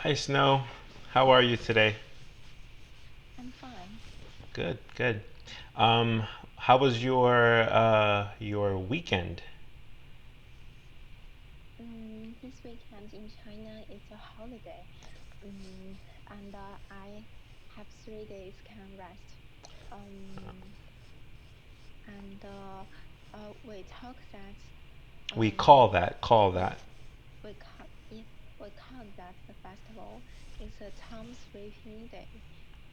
Hi, Snow. How are you today? I'm fine. Good, good. Um, how was your weekend? This weekend in China is a holiday, and I have 3 days can rest. Um, and we talk that We um, call that. yeah, we call that the festival is a town sweeping day.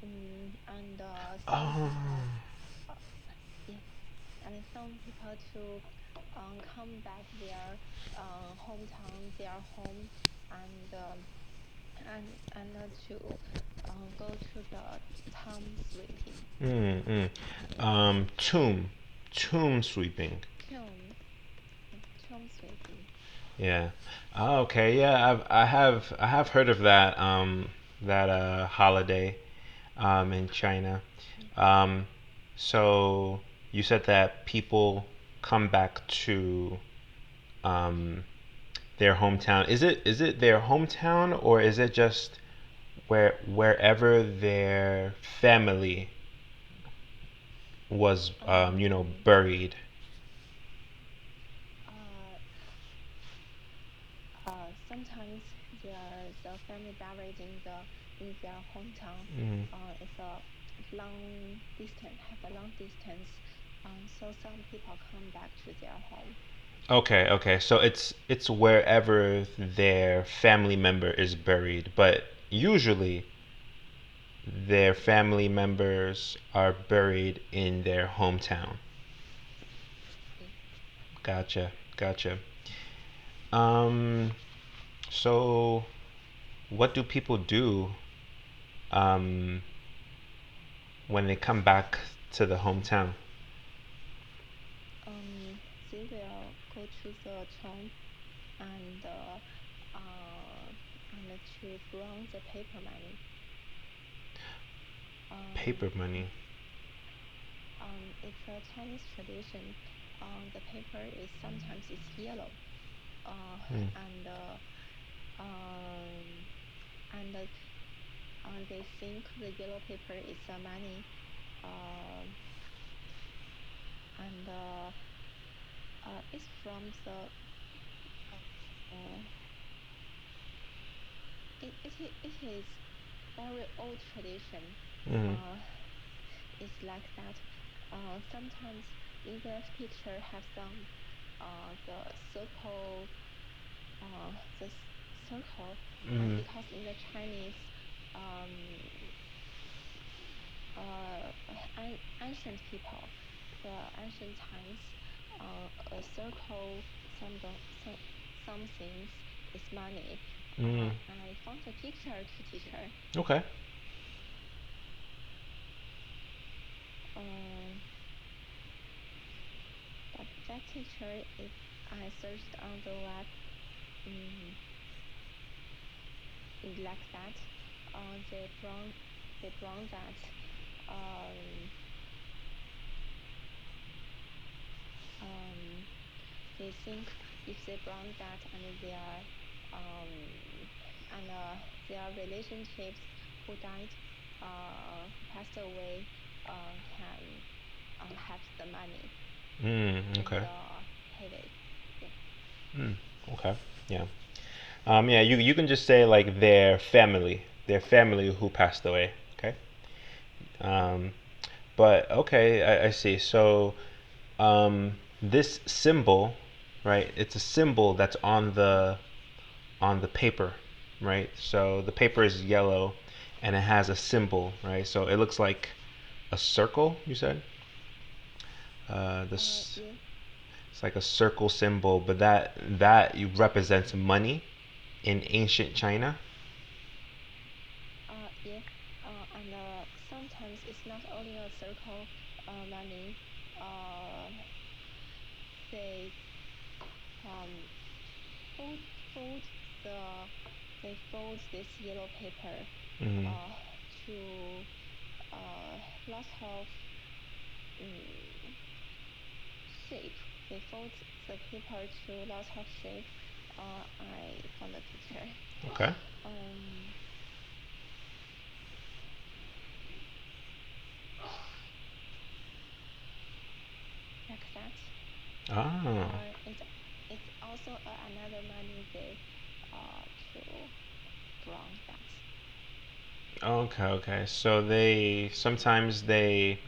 And some Oh, people, uh, yeah, and some people to come back their hometown, their home, and to go to the town sweeping. mm, mm. Tomb sweeping. Tomb, yeah, tomb sweeping. Yeah. Oh, okay. Yeah, I have heard of that holiday in China. Mm. Um, so you said that people come back to um their hometown. Is it their hometown or is it just wherever their family was Um, buried? uh, Sometimes the family buried in their hometown. Mm. It's a long distance, have a long distance. So some people come back to their home. Okay, okay. So it's wherever their family member is buried, but usually their family members are buried in their hometown. Yeah. Gotcha, gotcha. Um, so what do people do um when they come back to the hometown? Um, they will go to the tomb and uh, to bring the paper money. Paper money. It's a Chinese tradition. The paper is sometimes it's yellow. Uh, Mm. and um, and they think the yellow paper is money. Um and It's from the uh, it is very old tradition. Mm. Uh, it's like that. Sometimes in this picture have some the circle, the circle, Mm. because in the Chinese um, ancient people, the ancient times, a circle, some the, some things is money. Mm. I found a picture to teacher. Okay. Um, but that teacher is I searched on the web. Um, is like that. They brought that. Um, um, they think if they brought that and um, their relationships who died, who passed away, can have the money in Okay. the payday. Yeah. Mm. Okay. Yeah. Yeah. You can just say like their family who passed away. Okay. Um, but okay, I see. So this symbol, right? It's a symbol that's on the paper, right? So the paper is yellow, and it has a symbol, right? So it looks like a circle. You said this. Yeah. It's like a circle symbol, but that represents money in ancient China. Yeah. And Sometimes it's not only a circle money. Uh, they um fold fold the they fold this yellow paper Mm. uh to lots of um, shape. They fold the paper to lots of shape. I found a picture. Okay. Um, like that. Ah. It's also another money they to bronze that. Okay, okay. So they sometimes they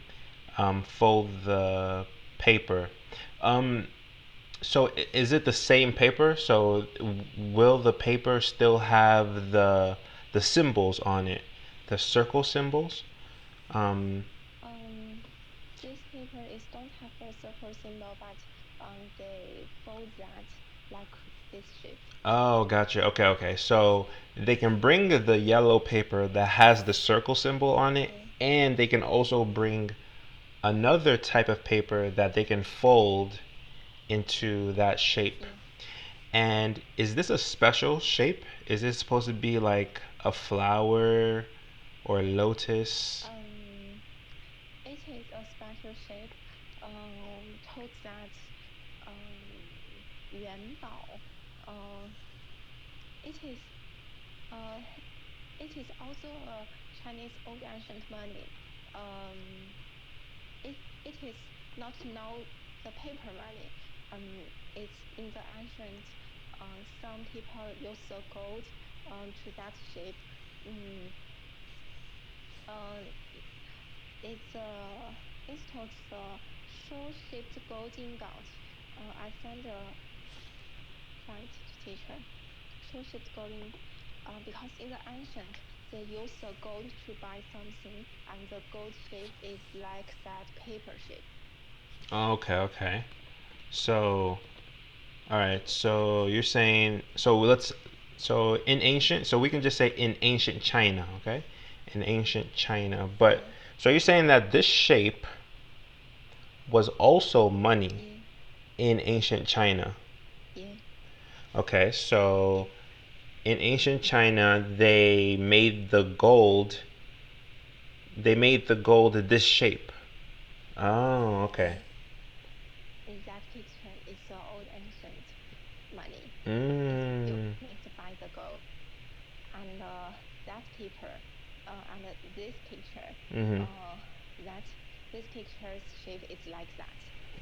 fold the paper. Um, so is it the same paper? So will the paper still have the symbols on it, the circle symbols? Um, Um, this paper is don't have a circle symbol, but they fold that like this shape. oh, gotcha. Okay, okay. So they can bring the yellow paper that has the circle symbol on it, Yeah, and they can also bring another type of paper that they can fold into that shape. yeah. And is this a special shape? Is this supposed to be like a flower or lotus? It is a special shape. Told that 元宝 it is uh, it is also a Chinese old ancient money. Um, it is not now the paper money. It's in the ancient. Some people use the gold to that shape. Um, uh, it's installed the show-shaped gold ingot. I send a flight teacher. Show-shaped gold because in the ancient they use the gold to buy something, and the gold shape is like that paper shape. Okay, okay. So, all right. So you're saying so in ancient, so we can just say in ancient China, okay? In ancient China. But Yeah, so you're saying that this shape was also money yeah, in ancient China. yeah, Okay, so in ancient China, they made the gold this shape. Oh, okay. yeah. In that picture, it's the old ancient money. It's you Mm. made by the gold, and that paper, and this picture, Mhm. uh, that this picture's shape is like that.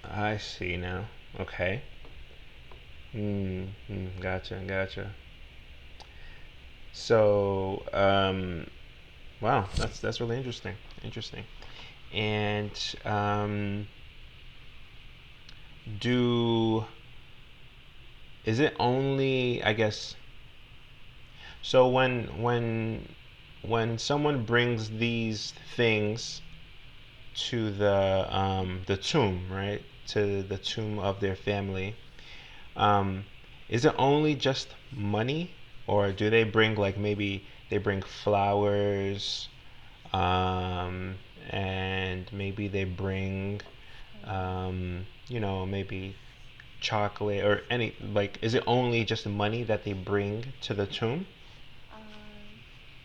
I see now. Okay. Gotcha, gotcha. So, wow, that's really interesting. Interesting. And do is it only, I guess, so when someone brings these things to the tomb, right? To the tomb of their family. Um, is it only just money, or do they bring like maybe they bring flowers, um, and maybe they bring, Um, maybe chocolate or any like? Is it only just money that they bring to the tomb? uh,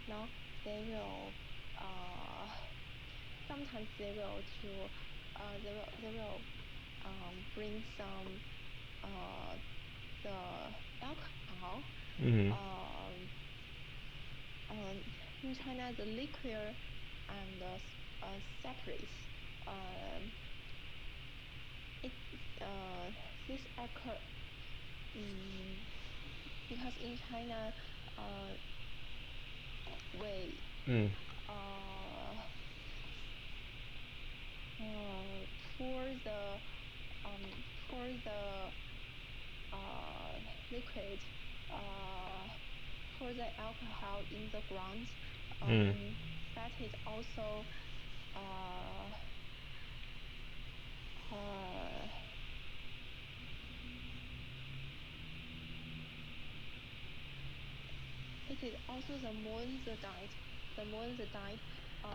no, they will. Uh, Sometimes they will bring some uh the alcohol. Mm-hmm. Um, in China, the liquor and separates. Um, it this occur um, because in China, uh, we Mm. uh, uh, pour the um, pour the uh, liquid, uh, pour the alcohol in the ground. Mm. Um, that is also uh, uh, it is also the moon the died. The moon the died. Uh,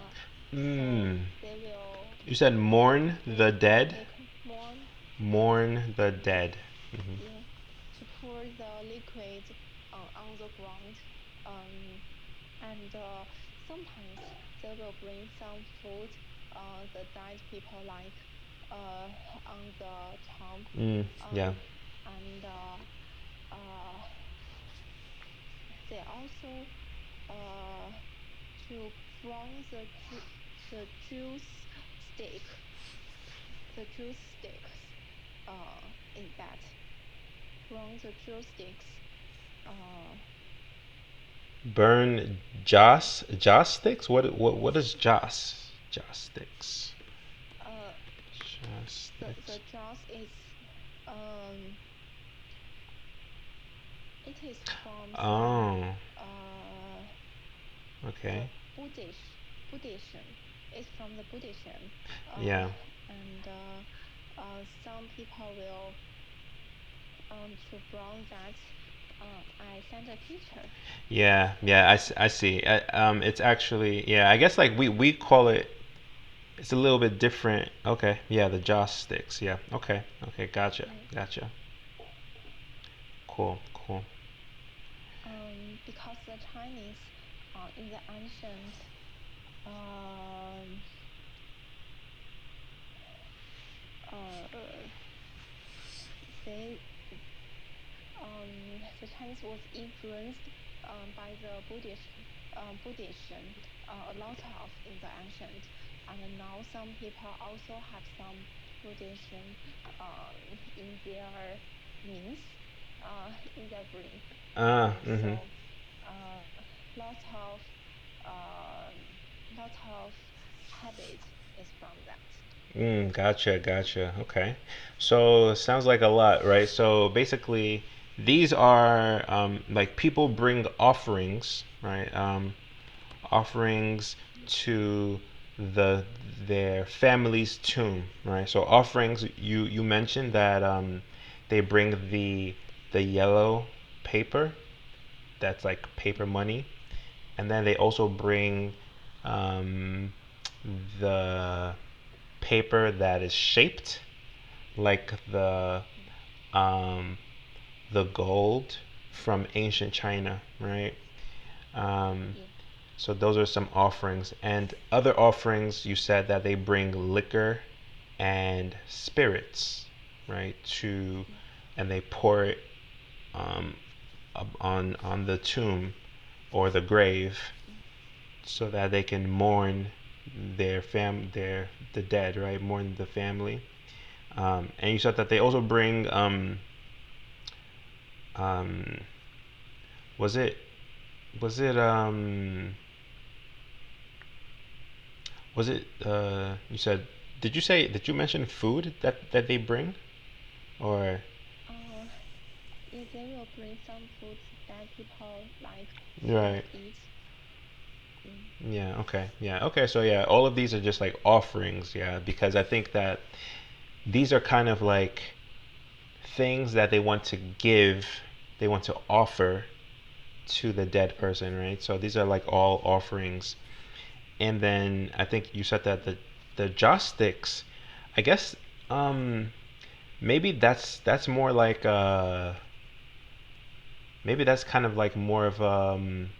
so Mm. they will You said mourn the dead? make mourn. Mourn the dead. Hmm. Yeah, to pour the liquid on the ground. Um, and sometimes they will bring some food the died people like uh, on the tomb. Yeah. Um, and uh, they also uh, to brown the juice stick, the juice sticks in that brown the juice sticks. Uh, Burn joss sticks. What is joss sticks? uh, Joss the sticks. juice is um, it is from some Oh, uh, the okay. Buddhism. It's from the Buddhism, uh, Yeah. and some people will to brown that. I sent a picture. Yeah, yeah, I see. It's actually, yeah, I guess like we call it, it's a little bit different. Okay, yeah, the joss sticks. Yeah, okay, okay, gotcha, Mm, gotcha. Cool, cool. because the Chinese in the ancient um, uh, they the Chinese was influenced by the Buddhism a lot of in the ancient, and now some people also have some Buddhism in their means, in their brain. Mm-hmm. So uh, lot of um, lot of habit is from that. Gotcha, gotcha. Okay. So sounds like a lot, right? So basically, these are like people bring offerings, right? Offerings to the their family's tomb, right? So offerings, you mentioned that they bring the yellow paper, that's like paper money, and then they also bring um, the paper that is shaped like um, the gold from ancient China, right? Um, Yeah. so those are some offerings, and other offerings. You said that they bring liquor and spirits, right? To Yeah. and they pour it um, on the tomb or the grave, Mm, so that they can mourn their the dead, right? Mourn the family. And you said that they also bring um, was it was it was it you said, did you mention food that they bring, or Uh, yeah, they will bring some foods that people like to right? eat. Mm, Yeah, okay, yeah, okay, so yeah, all of these are just like offerings, yeah, because I think that these are kind of like things that they want to give, they want to offer to the dead mm, person, right? So these are like all offerings. And then I think you said that the joss sticks, I guess maybe that's more like maybe that's kind of like more of um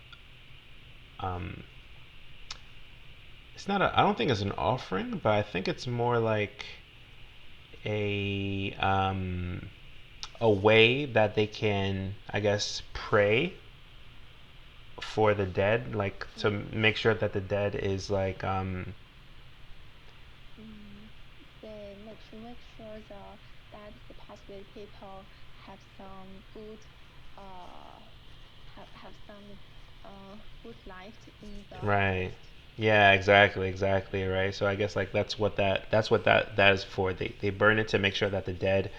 it's not a, I don't think it's an offering, but I think it's more like a um a way that they can, I guess, pray for the dead, like to mm, make sure that the dead is like mm. They make sure that the past away people have some good uh have some good life in the right. harvest. Yeah, exactly, exactly, right. So I guess like that's what that is for. They burn it to make sure that the dead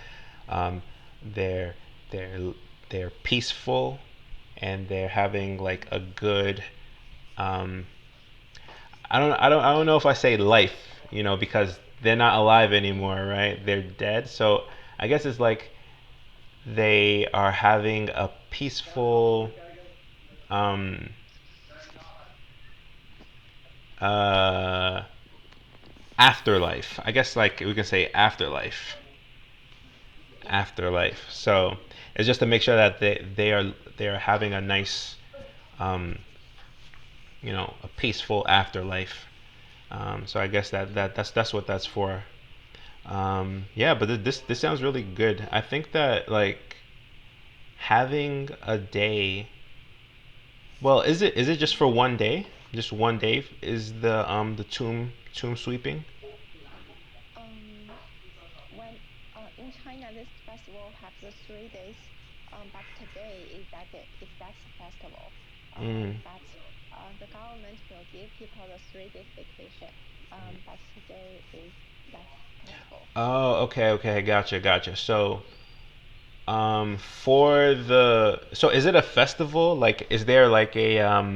um they're they're they're peaceful, and they're having like Mm, a good um I don't know if I say life, because they're not alive mm, anymore, right? They're dead. So I guess it's like they are having a peaceful um uh afterlife. I guess like we can say afterlife. yeah. Afterlife. So it's just to make sure that they are having a nice um a peaceful afterlife. So I guess that, Mm, that's what that's for. Yeah, but this sounds really good. I think that like having a day Well, is it just for one day? Just one day is the tomb sweeping? Um, when in China, this festival has the 3 days, but today is that's a festival. Mm. But the government will give people the 3 days vacation. But today is that's festival. Oh, okay, okay, gotcha, gotcha. So, for the so is it a festival? Like, is there like a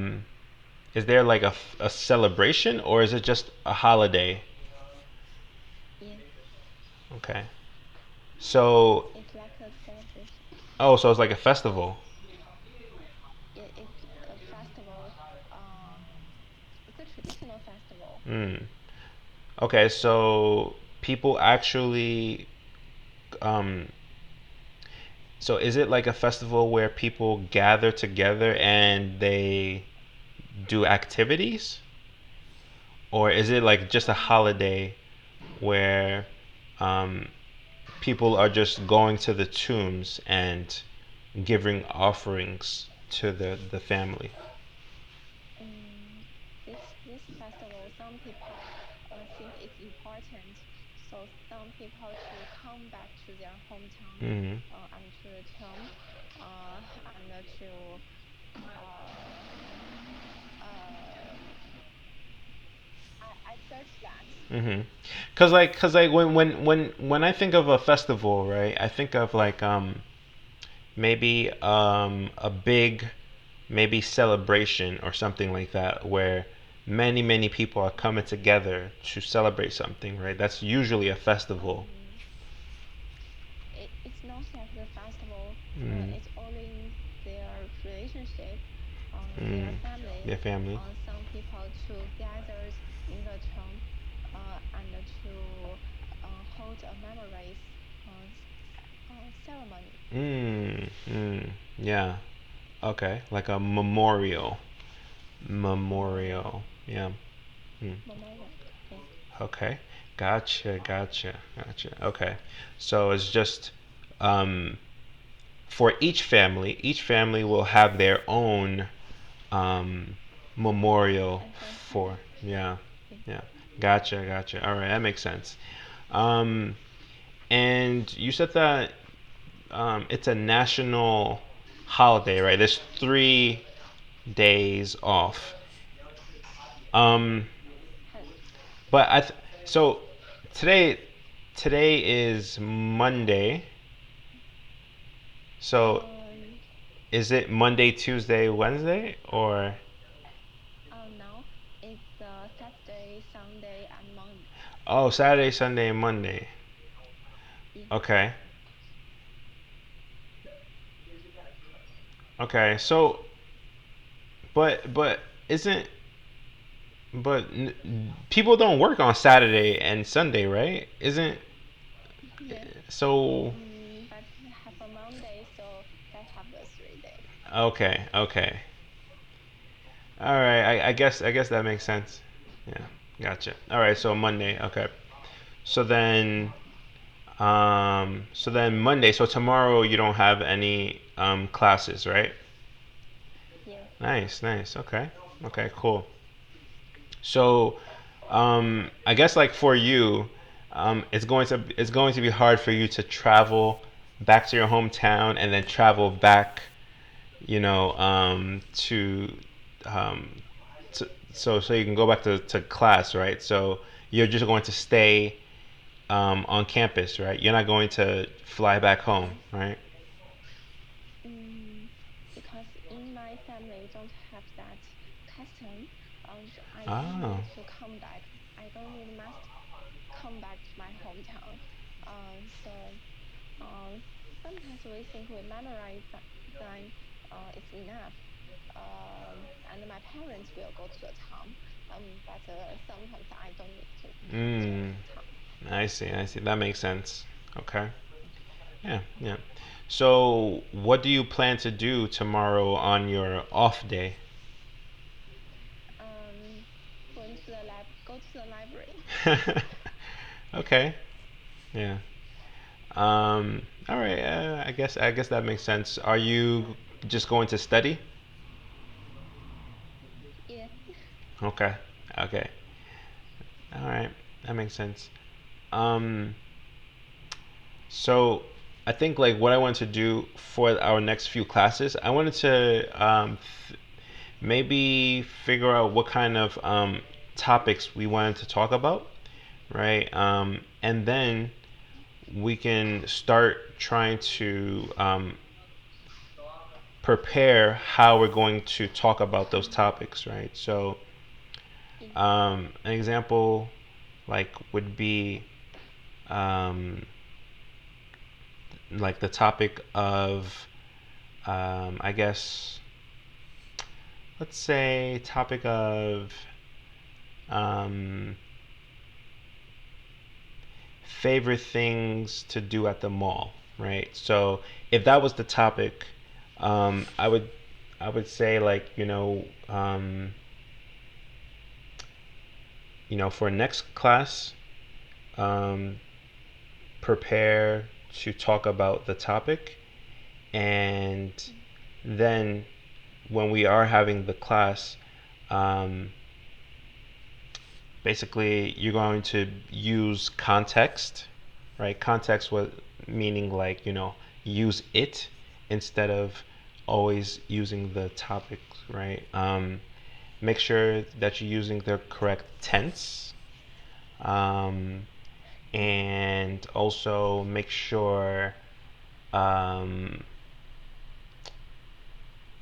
celebration or is it just a holiday? Yeah, Okay. So, it's like a celebration. oh, so it's like a festival. It's a festival. It's a traditional festival. Mm. Okay, so people actually um so is it like a festival where people gather together and they do activities? Or is it like just a Um, holiday where um, people are just going to the tombs and giving offerings to the family? Mm, this festival, some people think it's important, so some people to come back to their hometown Hmm. and to the tomb, and to uh, uh, I searched that. Hmm. Cause like when I think of a festival, right? I think of like maybe a big maybe celebration or something like that where many people are coming together to celebrate something, right? That's usually a festival. Um, it's not like the festival. Mm. It's only in their relationship, their Mm. family. Their family. Some people to gather in the tomb, and to hold a memories ceremony. Mm. Yeah. Okay. Like a memorial. Memorial, Memorial. Yeah. Mm. memorial. Yeah. Okay. Gotcha. Okay. So it's just um, for each family will have their own memorial And then for. ceremony. Yeah. Yeah. Yeah. Gotcha. All right. That makes sense. Um, and you said that it's a national holiday, right? There's 3 days off. Um, Has, but so today today is Monday. So um, is it Monday, Tuesday, Wednesday, or now it's Saturday, Sunday, and Monday. oh Saturday, Sunday, and Monday? Yeah. Okay, okay. So but isn't but people don't work on Saturday and Sunday, right? Isn't Yeah. so But have a Monday, so that have the 3 days. okay. All right, I guess that makes sense. Yeah, gotcha. All right, so Monday. Okay, so then Monday. So tomorrow you don't have any classes, right? Yeah. Nice. Okay, cool. So I guess like for you, it's going to be hard for you to travel back to your hometown and then travel back, to um, so you can go back to class, right? So you're just going to stay on campus, right? You're not going to fly back home, Yes. right? Mm, because in my family don't have that custom, I don't Oh. need to come back. I don't need must come back to my hometown. So uh, sometimes we think we memorize then it's enough. And my parents will go to the town. But sometimes I don't need to come to Mm, the town. I see. That makes sense. Okay. Yeah. So, what do you plan to do tomorrow on your off day? Um, going to the go to the library. Okay. Yeah. All right. I guess that makes sense. Are you just going to study? Okay. Okay. All right. That makes sense. Um, so I think like what I want to do for our next few classes, I wanted to maybe figure out what kind of topics we wanted to talk about, right? And then we can start trying to prepare how we're going to talk about those Mm, topics, right? So, yeah. an example like would be um, like the topic of, I guess, let's say, topic of um, favorite things to do at the mall, right? So if that was the topic, um, I would I would say like for next class, um, prepare to talk about the topic, and Mm, then when we are having the class, um, basically you're going to use context, right? Context was meaning like use it instead of always using the topic, right? Make sure that you're using the correct tense, um, and also make sure um,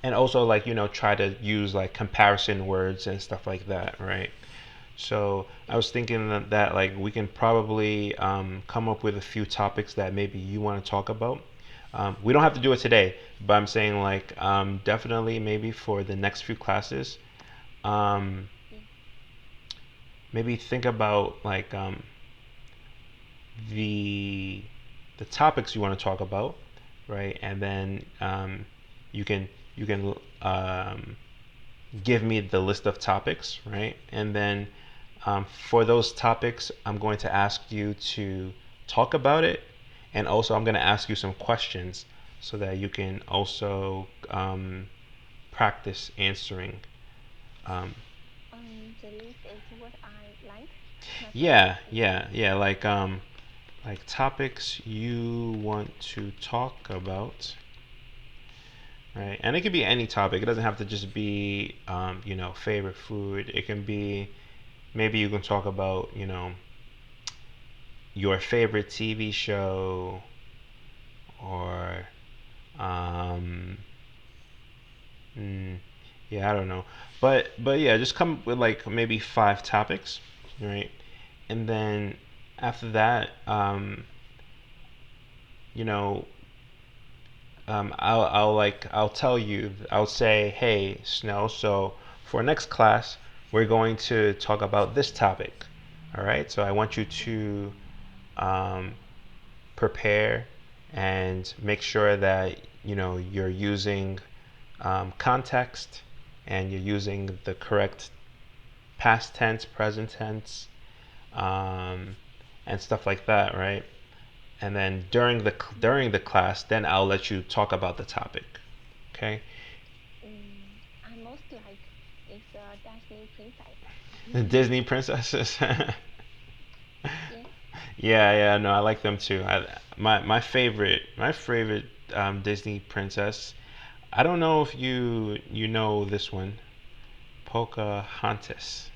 and also like try to use like comparison words and stuff like that, right? So I yeah. was thinking that like we can probably come up with a few topics that maybe you want to talk about. We don't have to do it today, but I'm saying like definitely maybe for the next few classes, um, Yeah. maybe think about like the the topics you want to talk about, right? And then you can you can give me the list of topics, right? And then for those topics, I'm going to ask you to talk about it, and also I'm going to ask you some questions so that you can also practice answering. Um, The list is what I like. My favorite yeah, is yeah, yeah. Like topics you want to talk about, yeah. right? And it could be any topic. It doesn't have to just be favorite food. It can be maybe you can talk about your favorite TV show or um mm, yeah, I don't know. But yeah, just come with like maybe five topics, right? And then after that, you know, I'll tell you, I'll say, hey, Snow, so for next class, we're going to talk about this topic. All right, so I want you Yeah. to um, prepare and make sure that you're using context and you're using the correct past tense, present tense, um, and stuff like that, right? And then Mm, during the class, then I'll let you talk about the topic. Okay? I most like is Disney princess. Disney princesses. Yeah. Yeah, yeah, no, I like them too. My favorite Disney princess. I don't know if you know this one, Pocahontas.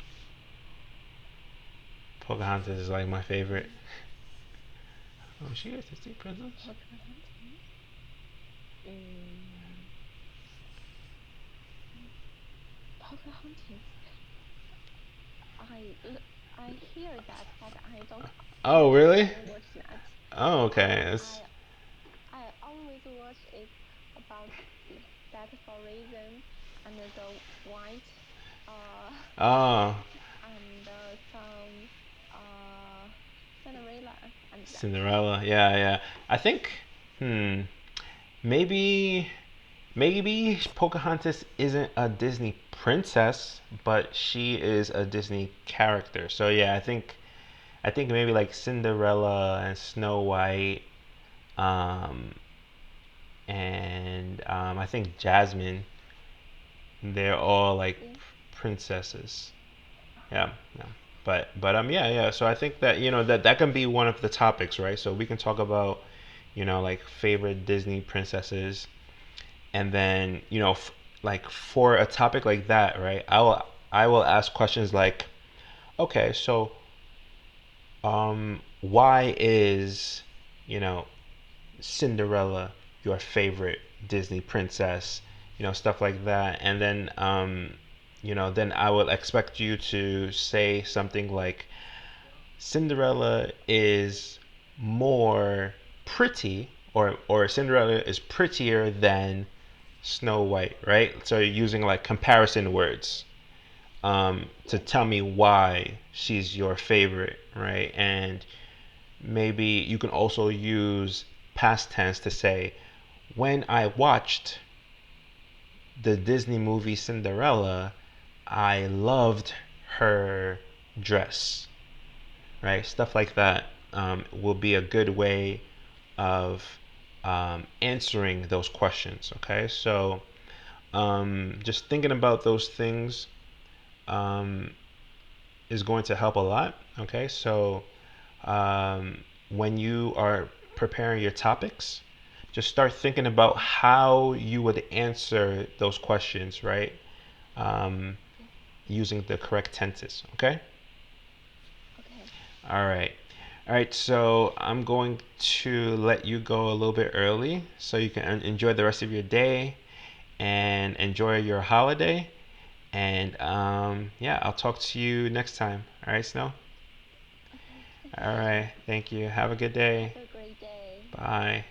Pocahontas is like my favorite. Mm, Oh, is she a Disney princess? Pocahontas. Mm, Pocahontas. I hear that, but I don't Oh, really? often watch that. Oh, okay. I I always watch it about that for reason and the white uh Oh, and some uh Cinderella and that. Cinderella. Yeah, yeah. I think, hmm, maybe maybe Pocahontas isn't a Disney princess, but she is a Disney character. So yeah, I think maybe like Cinderella and Snow White, um, and I think Jasmine. They're all like Yeah. princesses. Yeah, yeah. But yeah, yeah. So I think that that can be one of the topics, right? So we can talk about like favorite Disney princesses, and then like for a topic like that, right? I will ask questions like, okay, so why is you know Cinderella your favorite Disney princess? Stuff like that, and then then I would expect you to say something like Cinderella is more pretty, or Cinderella is prettier than Snow White, right? So you're using like comparison words to tell me why she's your favorite, right? And maybe you can also use past tense to say, when I watched the Disney movie Cinderella, I loved her dress, right? Stuff like that will be a good way of answering those questions. Okay, so just thinking about those things um, is going to help a lot. Okay, so when you are preparing your topics, just start thinking about how you would answer those questions, right? Um, Okay. Using the correct tenses. Okay. Okay. All right. All right, so I'm going to let you go a little bit early so you can enjoy the rest of your day and enjoy your holiday. And yeah, I'll talk to you next time. All right, Snow? Okay. Thank All you. right, thank you. Have a good day. Have a great day. Bye.